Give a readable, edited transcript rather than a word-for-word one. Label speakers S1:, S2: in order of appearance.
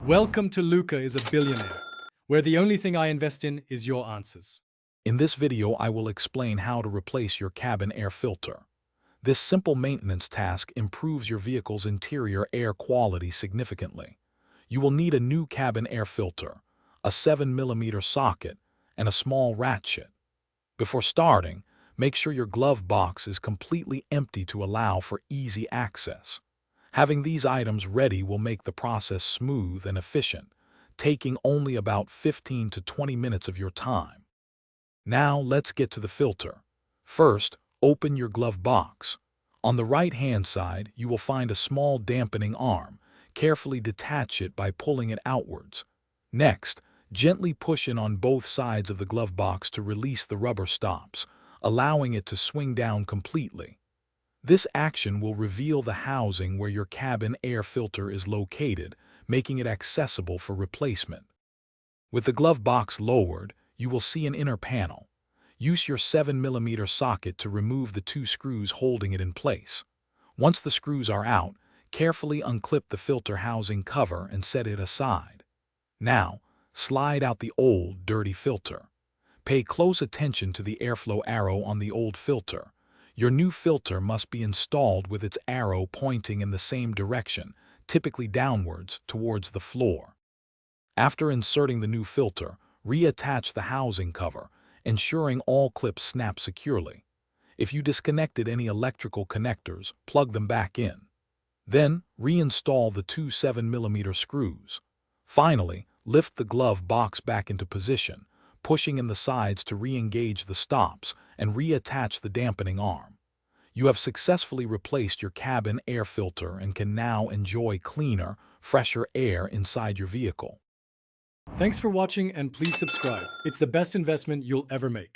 S1: Welcome to Luca is a Billionaire, where the only thing I invest in is your answers.
S2: In this video, I will explain how to replace your cabin air filter. This simple maintenance task improves your vehicle's interior air quality significantly. You will need a new cabin air filter, a 7mm socket, and a small ratchet. Before starting, make sure your glove box is completely empty to allow for easy access. Having these items ready will make the process smooth and efficient, taking only about 15 to 20 minutes of your time. Now let's get to the filter. First, open your glove box. On the right-hand side, you will find a small dampening arm. Carefully detach it by pulling it outwards. Next, gently push in on both sides of the glove box to release the rubber stops, allowing it to swing down completely. This action will reveal the housing where your cabin air filter is located, making it accessible for replacement. With the glove box lowered, you will see an inner panel. Use your 7mm socket to remove the two screws holding it in place. Once the screws are out, carefully unclip the filter housing cover and set it aside. Now, slide out the old, dirty filter. Pay close attention to the airflow arrow on the old filter. Your new filter must be installed with its arrow pointing in the same direction, typically downwards, towards the floor. After inserting the new filter, reattach the housing cover, ensuring all clips snap securely. If you disconnected any electrical connectors, plug them back in. Then, reinstall the two 7mm screws. Finally, lift the glove box back into position, pushing in the sides to re-engage the stops and reattach the dampening arm. You have successfully replaced your cabin air filter and can now enjoy cleaner, fresher air inside your vehicle.
S1: Thanks for watching and please subscribe. It's the best investment you'll ever make.